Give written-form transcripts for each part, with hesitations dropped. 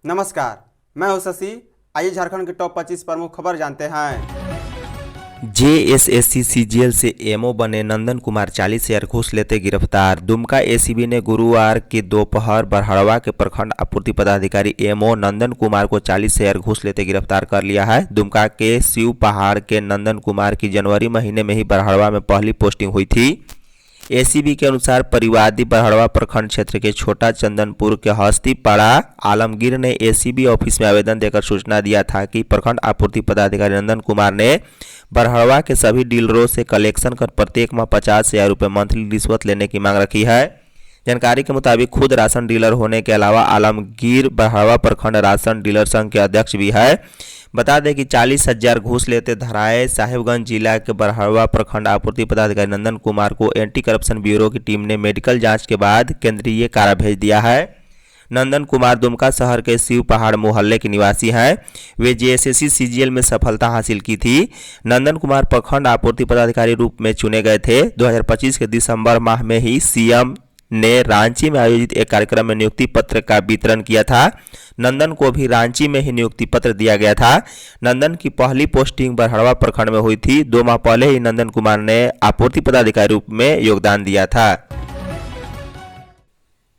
नमस्कार, मैं हूं शशि। आइए झारखंड की टॉप 25 प्रमुख खबर जानते हैं। जेएसएससी सीजीएल से एमओ बने नंदन कुमार 40,000 घूस लेते गिरफ्तार। दुमका एसीबी ने गुरुवार की दोपहर बरहड़वा के प्रखंड आपूर्ति पदाधिकारी एमओ नंदन कुमार को 40,000 घूस लेते गिरफ्तार कर लिया है। दुमका के शिव पहाड़ के नंदन कुमार की जनवरी महीने में ही बरहड़वा में पहली पोस्टिंग हुई थी। एसीबी के अनुसार परिवादी बरहड़वा प्रखंड क्षेत्र के छोटा चंदनपुर के हस्तीपाड़ा आलमगीर ने एसीबी ऑफिस में आवेदन देकर सूचना दिया था कि प्रखंड आपूर्ति पदाधिकारी नंदन कुमार ने बरहड़वा के सभी डीलरों से कलेक्शन कर प्रत्येक माह 50,000 रुपये मंथली रिश्वत लेने की मांग रखी है। जानकारी के मुताबिक खुद राशन डीलर होने के अलावा आलमगीर बरहड़वा प्रखंड राशन डीलर संघ के अध्यक्ष भी है। बता दें कि 40,000 घूस लेते धराए साहिबगंज जिला के बरहड़वा प्रखंड आपूर्ति पदाधिकारी नंदन कुमार को एंटी करप्शन ब्यूरो की टीम ने मेडिकल जांच के बाद केंद्रीय कारा भेज दिया है। नंदन कुमार दुमका शहर के शिव पहाड़ मोहल्ले के निवासी हैं। वे जेएसएससी सीजीएल में सफलता हासिल की थी। नंदन कुमार प्रखंड आपूर्ति पदाधिकारी रूप में चुने गए थे। 2025 के दिसंबर माह में ही सीएम ने रांची में आयोजित एक कार्यक्रम में नियुक्ति पत्र का वितरण किया था। नंदन को भी रांची में ही नियुक्ति पत्र दिया गया था। नंदन की पहली पोस्टिंग बरहड़वा प्रखंड में हुई थी। 2 माह पहले ही नंदन कुमार ने आपूर्ति पदाधिकारी रूप में योगदान दिया था।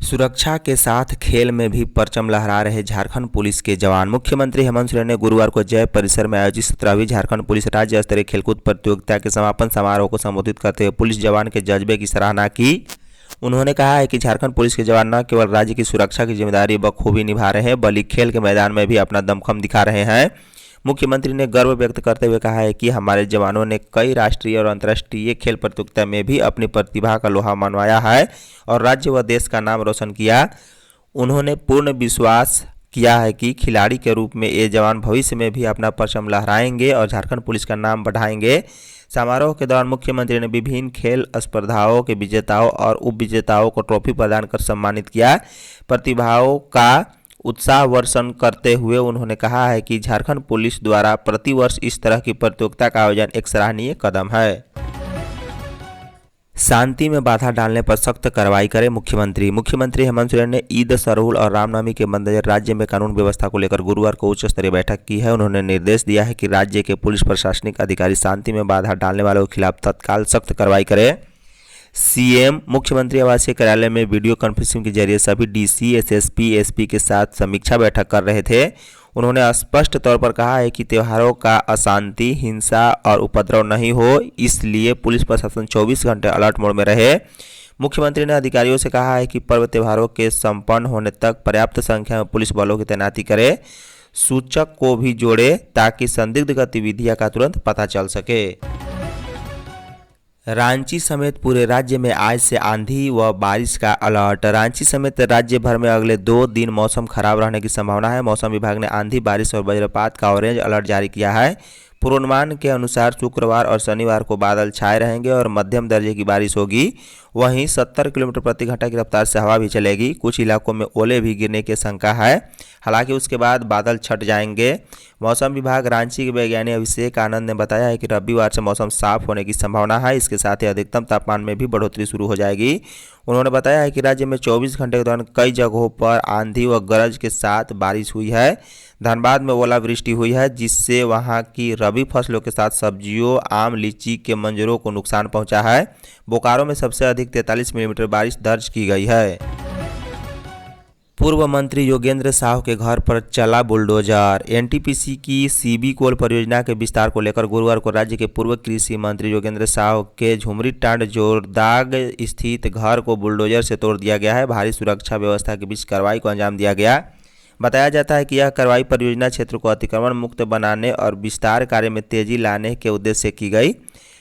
सुरक्षा के साथ खेल में भी परचम लहरा रहे झारखंड पुलिस के जवान। मुख्यमंत्री हेमंत सोरेन ने गुरुवार को जय परिसर में आयोजित 17वीं झारखंड पुलिस राज्य स्तरीय खेलकूद प्रतियोगिता के समापन समारोह को संबोधित करते हुए पुलिस जवान के जज्बे की सराहना की। उन्होंने कहा है कि झारखंड पुलिस के जवान न केवल राज्य की सुरक्षा की जिम्मेदारी बखूबी निभा रहे हैं बल्कि खेल के मैदान में भी अपना दमखम दिखा रहे हैं। मुख्यमंत्री ने गर्व व्यक्त करते हुए कहा है कि हमारे जवानों ने कई राष्ट्रीय और अंतर्राष्ट्रीय खेल प्रतियोगिता में भी अपनी प्रतिभा का लोहा मनवाया है और राज्य व देश का नाम रोशन किया। उन्होंने पूर्ण विश्वास किया है कि खिलाड़ी के रूप में ये जवान भविष्य में भी अपना परचम लहराएंगे और झारखंड पुलिस का नाम बढ़ाएंगे। समारोह के दौरान मुख्यमंत्री ने विभिन्न खेल स्पर्धाओं के विजेताओं और उप विजेताओं को ट्रॉफी प्रदान कर सम्मानित किया। प्रतिभाओं का उत्साहवर्धन करते हुए उन्होंने कहा है कि झारखंड पुलिस द्वारा प्रतिवर्ष इस तरह की प्रतियोगिता का आयोजन एक सराहनीय कदम है। शांति में बाधा डालने पर सख्त कार्रवाई करे मुख्यमंत्री हेमंत सोरेन ने ईद सरहुल और रामनवमी के मद्देनजर राज्य में कानून व्यवस्था को लेकर गुरुवार को उच्च स्तरीय बैठक की है। उन्होंने निर्देश दिया है कि राज्य के पुलिस प्रशासनिक अधिकारी शांति में बाधा डालने वालों के खिलाफ तत्काल सख्त कार्रवाई करें। सीएम मुख्यमंत्री आवासीय कार्यालय में वीडियो कॉन्फ्रेंसिंग के जरिए सभी डीसी, एसएसपी, एसपी के साथ समीक्षा बैठक कर रहे थे। उन्होंने स्पष्ट तौर पर कहा है कि त्योहारों का अशांति, हिंसा और उपद्रव नहीं हो, इसलिए पुलिस प्रशासन 24 घंटे अलर्ट मोड में रहे। मुख्यमंत्री ने अधिकारियों से कहा है कि पर्व त्योहारों के संपन्न होने तक पर्याप्त संख्या में पुलिस बलों की तैनाती करे, सूचक को भी जोड़े ताकि संदिग्ध गतिविधियों का तुरंत पता चल सके। रांची समेत पूरे राज्य में आज से आंधी व बारिश का अलर्ट। रांची समेत राज्य भर में अगले 2 दिन मौसम खराब रहने की संभावना है। मौसम विभाग ने आंधी, बारिश और वज्रपात का ऑरेंज अलर्ट जारी किया है। पूर्वानुमान के अनुसार शुक्रवार और शनिवार को बादल छाए रहेंगे और मध्यम दर्जे की बारिश होगी। वहीं 70 किलोमीटर प्रति घंटा की रफ्तार से हवा भी चलेगी। कुछ इलाकों में ओले भी गिरने की आशंका है। हालांकि उसके बाद बादल छट जाएंगे। मौसम विभाग रांची के वैज्ञानिक अभिषेक आनंद ने बताया है कि रविवार से मौसम साफ होने की संभावना है। इसके साथ ही अधिकतम तापमान में भी बढ़ोतरी शुरू हो जाएगी। उन्होंने बताया है कि राज्य में 24 घंटे के दौरान कई जगहों पर आंधी व गरज के साथ बारिश हुई है। धनबाद में ओलावृष्टि हुई है, जिससे वहां की रबी फसलों के साथ सब्जियों, आम, लीची के मंजरों को नुकसान पहुंचा है। बोकारो में सबसे अधिक 43 मिलीमीटर बारिश दर्ज की गई है। पूर्व मंत्री योगेंद्र साहू के घर पर चला बुलडोजर। एनटीपीसी की सीबी कोल परियोजना के विस्तार को लेकर गुरुवार को राज्य के पूर्व कृषि मंत्री योगेंद्र साहू के झुमरी टांड जोरदाग स्थित घर को बुलडोजर से तोड़ दिया गया है। भारी सुरक्षा व्यवस्था के बीच कार्रवाई को अंजाम दिया गया। बताया जाता है कि यह कार्रवाई परियोजना क्षेत्र को अतिक्रमण मुक्त बनाने और विस्तार कार्य में तेजी लाने के उद्देश्य से की गई।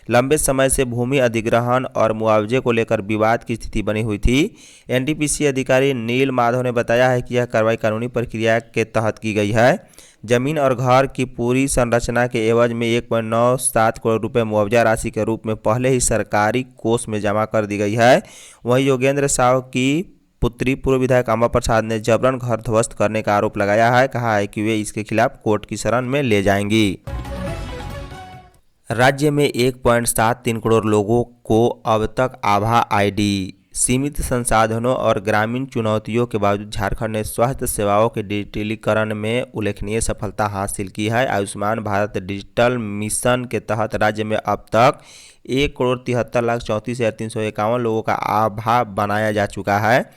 लंबे समय से भूमि अधिग्रहण और मुआवजे को लेकर विवाद की स्थिति बनी हुई थी। एनटीपीसी अधिकारी नील माधव ने बताया है कि यह कार्रवाई कानूनी प्रक्रिया के तहत की गई है। जमीन और घर की पूरी संरचना के एवज में 1.97 करोड़ रुपए मुआवजा राशि के रूप में पहले ही सरकारी कोष में जमा कर दी गई है। वहीं योगेंद्र साहू की पुत्री पूर्व विधायक अम्बा प्रसाद ने जबरन घर ध्वस्त करने का आरोप लगाया है। कहा है कि वे इसके खिलाफ कोर्ट की शरण में ले जाएंगी। राज्य में 1.73 करोड़ लोगों को अब तक आभा आईडी। सीमित संसाधनों और ग्रामीण चुनौतियों के बावजूद झारखंड ने स्वास्थ्य सेवाओं के डिजिटलीकरण में उल्लेखनीय सफलता हासिल की है। आयुष्मान भारत डिजिटल मिशन के तहत राज्य में अब तक 1,73,34,351 लोगों का आभा बनाया जा चुका है।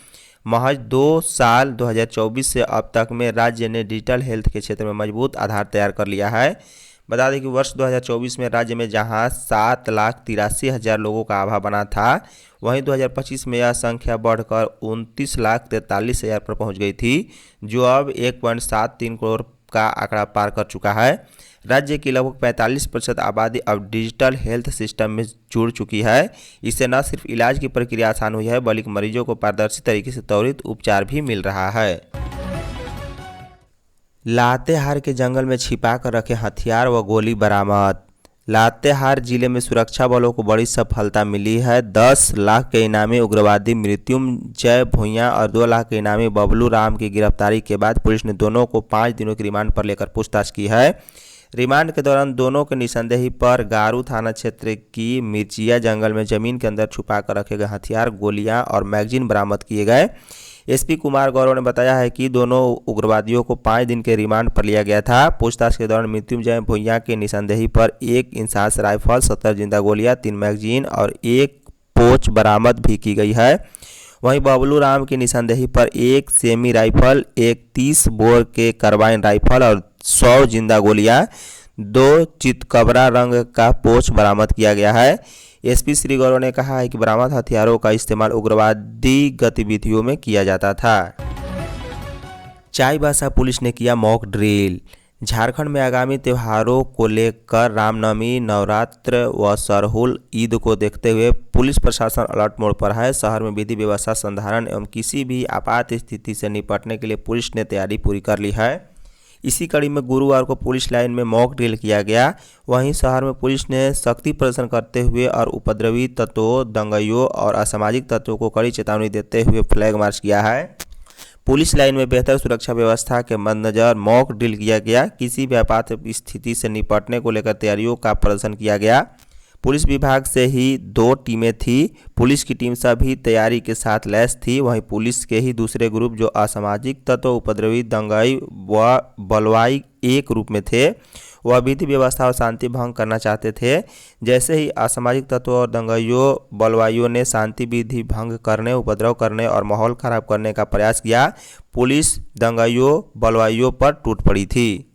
महज 2 साल 2024 से अब तक में राज्य ने डिजिटल हेल्थ के क्षेत्र में मजबूत आधार तैयार कर लिया है। बता दें कि वर्ष 2024 में राज्य में जहां 7,83,000 लोगों का आभा बना था, वहीं 2025 में यह संख्या बढ़कर 29,43,000 पर पहुंच गई थी, जो अब 1.73 करोड़ का आंकड़ा पार कर चुका है। राज्य की लगभग 45% आबादी अब डिजिटल हेल्थ सिस्टम में जुड़ चुकी है। इससे न सिर्फ इलाज की प्रक्रिया आसान हुई है, बल्कि मरीजों को पारदर्शी तरीके से त्वरित उपचार भी मिल रहा है। लातेहार के जंगल में छिपा कर रखे हथियार व गोली बरामद। लातेहार जिले में सुरक्षा बलों को बड़ी सफलता मिली है। 10 लाख के इनामी उग्रवादी मृत्युंजय भुइयां और 2 लाख के इनामी बबलू राम की गिरफ्तारी के बाद पुलिस ने दोनों को 5 दिनों की रिमांड पर लेकर पूछताछ की है। रिमांड के दौरान दोनों के निसंदेही पर गारू थाना क्षेत्र की मिर्चिया जंगल में जमीन के अंदर छुपा कर रखे गए हथियार, गोलियां और मैगजीन बरामद किए गए। एसपी कुमार गौरव ने बताया है कि दोनों उग्रवादियों को 5 दिन के रिमांड पर लिया गया था। पूछताछ के दौरान मृत्युंजय भुइयां के निसंदेही पर 1 इंसास राइफल, 70 जिंदा गोलियां, 3 मैगजीन और 1 पोच बरामद भी की गई है। वहीं बबलू राम की निसंदेही पर 1 सेमी राइफल, 1 30 बोर के कार्बाइन राइफल और 100 जिंदा गोलियां, 2 चितकबरा रंग का पोच बरामद किया गया है। एसपी श्री गौरव ने कहा है कि बरामद हथियारों का इस्तेमाल उग्रवादी गतिविधियों में किया जाता था। चाईबासा पुलिस ने किया मॉक ड्रिल। झारखंड में आगामी त्योहारों को लेकर रामनवमी, नवरात्र व सरहुल ईद को देखते हुए पुलिस प्रशासन अलर्ट मोड पर है। शहर में विधि व्यवस्था संधारण एवं किसी भी आपात स्थिति से निपटने के लिए पुलिस ने तैयारी पूरी कर ली है। इसी कड़ी में गुरुवार को पुलिस लाइन में मॉक ड्रिल किया गया। वहीं शहर में पुलिस ने शक्ति प्रदर्शन करते हुए और उपद्रवी तत्वों, दंगाइयों और असामाजिक तत्वों को कड़ी चेतावनी देते हुए फ्लैग मार्च किया है। पुलिस लाइन में बेहतर सुरक्षा व्यवस्था के मद्देनजर मॉक ड्रिल किया गया। किसी भी आपात स्थिति से निपटने को लेकर तैयारियों का प्रदर्शन किया गया। पुलिस विभाग से ही 2 टीमें थी। पुलिस की टीम सभी तैयारी के साथ लैस थी। वहीं पुलिस के ही दूसरे ग्रुप जो असामाजिक तत्व, उपद्रवी, दंगाई व बलवाई एक ग्रुप में थे, वह विधि व्यवस्था और शांति भंग करना चाहते थे। जैसे ही असामाजिक तत्वों और दंगाइयों, बलवाइयों ने शांति विधि भंग करने, उपद्रव करने और माहौल खराब करने का प्रयास किया, पुलिस दंगाइयों, बलवाइयों पर टूट पड़ी थी।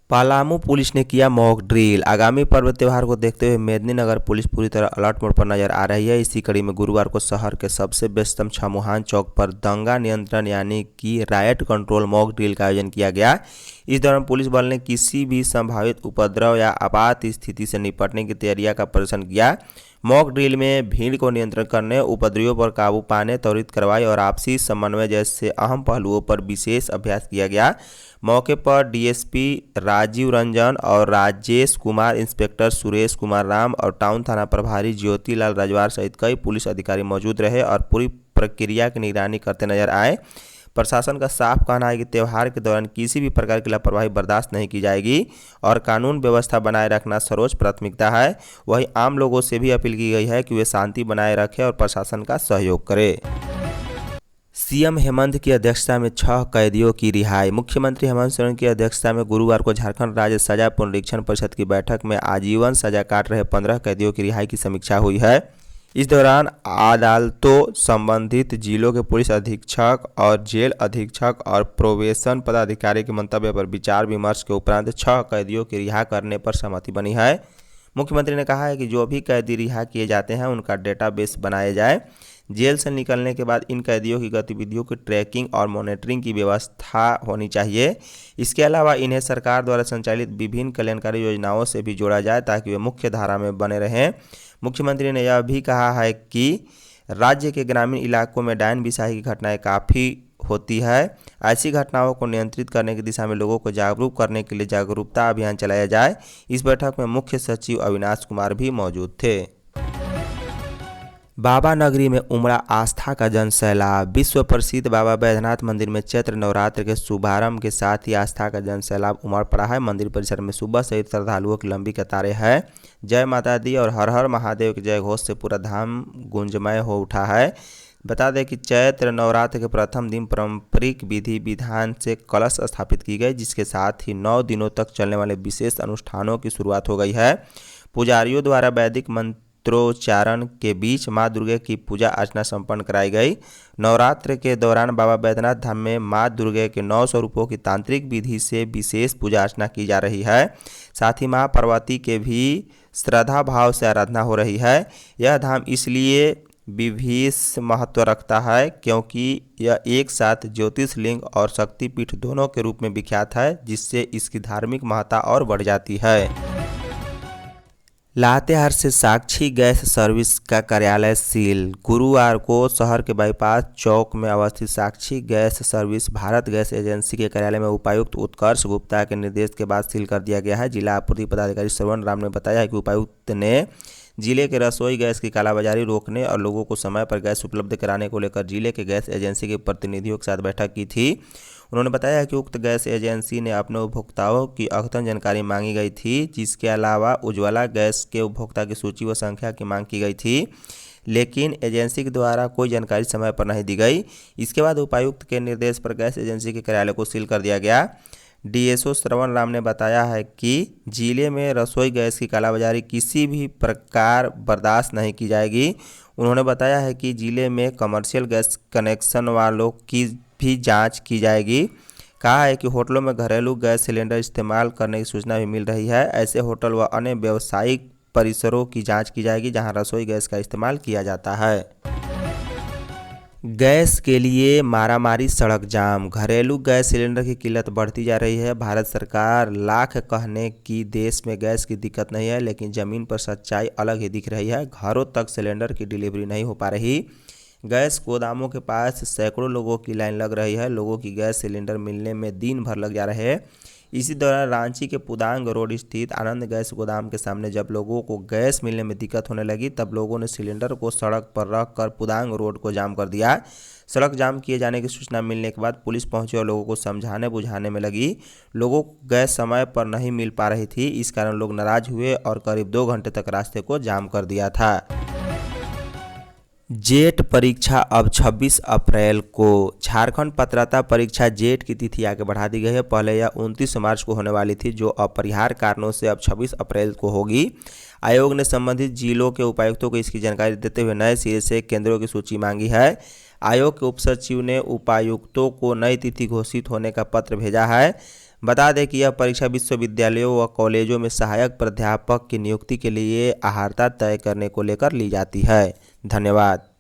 पलामू पुलिस ने किया मॉक ड्रिल। आगामी पर्व त्यौहार को देखते हुए मेदिनीनगर पुलिस पूरी तरह अलर्ट मोड पर नजर आ रही है। इसी कड़ी में गुरुवार को शहर के सबसे व्यस्तम छमुहान चौक पर दंगा नियंत्रण यानी कि रायट कंट्रोल मॉक ड्रिल का आयोजन किया गया। इस दौरान पुलिस बल ने किसी भी संभावित उपद्रव या आपात स्थिति से निपटने की तैयारियों का प्रदर्शन किया। मॉक ड्रिल में भीड़ को नियंत्रण करने, उपद्रवियों पर काबू पाने, त्वरित कार्रवाई और आपसी समन्वय जैसे अहम पहलुओं पर विशेष अभ्यास किया गया। मौके पर डीएसपी राजीव रंजन और राजेश कुमार, इंस्पेक्टर सुरेश कुमार राम और टाउन थाना प्रभारी ज्योतिलाल रजवार सहित कई पुलिस अधिकारी मौजूद रहे और पूरी प्रक्रिया की निगरानी करते नजर आए। प्रशासन का साफ कहना है कि त्यौहार के दौरान किसी भी प्रकार की लापरवाही बर्दाश्त नहीं की जाएगी और कानून व्यवस्था बनाए रखना सर्वोच्च प्राथमिकता है। वहीं आम लोगों से भी अपील की गई है कि वे शांति बनाए रखें और प्रशासन का सहयोग करें। सीएम हेमंत की अध्यक्षता में 6 कैदियों की रिहाई। मुख्यमंत्री हेमंत सोरेन की अध्यक्षता में गुरुवार को झारखंड राज्य सजा पुनरीक्षण परिषद की बैठक में आजीवन सजा काट रहे 15 कैदियों की रिहाई की समीक्षा हुई है। इस दौरान अदालतों, संबंधित जिलों के पुलिस अधीक्षक और जेल अधीक्षक और प्रोबेशन पदाधिकारी के मंतव्य पर विचार विमर्श के उपरांत 6 कैदियों की रिहा करने पर सहमति बनी है। मुख्यमंत्री ने कहा है कि जो भी कैदी रिहा किए जाते हैं उनका डेटाबेस बनाया जाए। जेल से निकलने के बाद इन कैदियों की गतिविधियों की ट्रैकिंग और मॉनिटरिंग की व्यवस्था होनी चाहिए। इसके अलावा इन्हें सरकार द्वारा संचालित विभिन्न कल्याणकारी योजनाओं से भी जोड़ा जाए ताकि वे मुख्य धारा में बने रहें। मुख्यमंत्री ने यह भी कहा है कि राज्य के ग्रामीण इलाकों में डायन बिसाही की घटनाएं काफ़ी होती है। ऐसी घटनाओं को नियंत्रित करने की दिशा में लोगों को जागरूक करने के लिए जागरूकता अभियान चलाया जाए। इस बैठक में मुख्य सचिव अविनाश कुमार भी मौजूद थे। बाबा नगरी में उमड़ा आस्था का जन सैलाब। विश्व प्रसिद्ध बाबा बैद्यनाथ मंदिर में चैत्र नवरात्र के शुभारंभ के साथ ही आस्था का जन सैलाब उमड़ पड़ा है। मंदिर परिसर में सुबह से ही श्रद्धालुओं की लंबी कतारें हैं। जय माता दी और हर हर महादेव के जय घोष से पूरा धाम गुंजमय हो उठा है। बता दें कि चैत्र नवरात्र के प्रथम दिन पारंपरिक विधि विधान से कलश स्थापित की गई, जिसके साथ ही 9 दिनों तक चलने वाले विशेष अनुष्ठानों की शुरुआत हो गई है। पुजारियों द्वारा वैदिक मंत्रोच्चारण के बीच मां दुर्गा की पूजा अर्चना संपन्न कराई गई। नवरात्र के दौरान बाबा बैद्यनाथ धाम में मां दुर्गा के 9 स्वरूपों की तांत्रिक विधि से विशेष पूजा अर्चना की जा रही है। साथ ही मां पार्वती के भी श्रद्धा भाव से आराधना हो रही है। यह धाम इसलिए विशेष महत्व रखता है क्योंकि यह एक साथ ज्योतिर्लिंग और शक्तिपीठ दोनों के रूप में विख्यात है, जिससे इसकी धार्मिक महत्ता और बढ़ जाती है। लातेहार से साक्षी गैस सर्विस का कार्यालय सील। गुरुवार को शहर के बाईपास चौक में अवस्थित Sakshi gas service Bharat gas agency के कार्यालय में उपायुक्त उत्कर्ष गुप्ता के निर्देश के बाद सील कर दिया गया है। जिला आपूर्ति पदाधिकारी श्रवण राम ने बताया है कि उपायुक्त ने जिले के रसोई गैस की कालाबाजारी रोकने और लोगों को समय पर गैस उपलब्ध कराने को लेकर जिले के गैस एजेंसी के प्रतिनिधियों के साथ बैठक की थी। उन्होंने बताया कि उक्त गैस एजेंसी ने अपने उपभोक्ताओं की अद्यतन जानकारी मांगी गई थी, जिसके अलावा उज्ज्वला गैस के उपभोक्ता की सूची व संख्या की मांग की गई थी, लेकिन एजेंसी के द्वारा कोई जानकारी समय पर नहीं दी गई। इसके बाद उपायुक्त के निर्देश पर गैस एजेंसी के कार्यालय को सील कर दिया गया। डीएसओ श्रवण राम ने बताया है कि जिले में रसोई गैस की कालाबाजारी किसी भी प्रकार बर्दाश्त नहीं की जाएगी। उन्होंने बताया है कि जिले में कमर्शियल गैस कनेक्शन वालों की भी जांच की जाएगी। कहा है कि होटलों में घरेलू गैस सिलेंडर इस्तेमाल करने की सूचना भी मिल रही है। ऐसे होटल व अन्य व्यावसायिक परिसरों की जांच की जाएगी जहां रसोई गैस का इस्तेमाल किया जाता है। गैस के लिए मारामारी, सड़क जाम। घरेलू गैस सिलेंडर की किल्लत बढ़ती जा रही है। भारत सरकार लाख कहने की देश में गैस की दिक्कत नहीं है, लेकिन ज़मीन पर सच्चाई अलग ही दिख रही है। घरों तक सिलेंडर की डिलीवरी नहीं हो पा रही। गैस गोदामों के पास सैकड़ों लोगों की लाइन लग रही है। लोगों की गैस सिलेंडर मिलने में दिन भर लग जा रहे हैं। इसी दौरान रांची के पुदांग रोड स्थित आनंद गैस गोदाम के सामने जब लोगों को गैस मिलने में दिक्कत होने लगी, तब लोगों ने सिलेंडर को सड़क पर रख कर पुदांग रोड को जाम कर दिया। सड़क जाम किए जाने की सूचना मिलने के बाद पुलिस पहुंची और लोगों को समझाने बुझाने में लगी। लोगों को गैस समय पर नहीं मिल पा रही थी। इस कारण लोग नाराज हुए और करीब 2 घंटे तक रास्ते को जाम कर दिया था। जेट परीक्षा अब 26 अप्रैल को। झारखंड पात्रता परीक्षा जेट की तिथि आगे बढ़ा दी गई है। पहले यह 29 मार्च को होने वाली थी, जो अपरिहार्य कारणों से अब 26 अप्रैल को होगी। आयोग ने संबंधित जिलों के उपायुक्तों को इसकी जानकारी देते हुए नए सिरे से केंद्रों की सूची मांगी है। आयोग के उप सचिव ने उपायुक्तों को नई तिथि घोषित होने का पत्र भेजा है। बता दें कि यह परीक्षा विश्वविद्यालयों व कॉलेजों में सहायक प्राध्यापक की नियुक्ति के लिए अहर्ता तय करने को लेकर ली जाती है। धन्यवाद।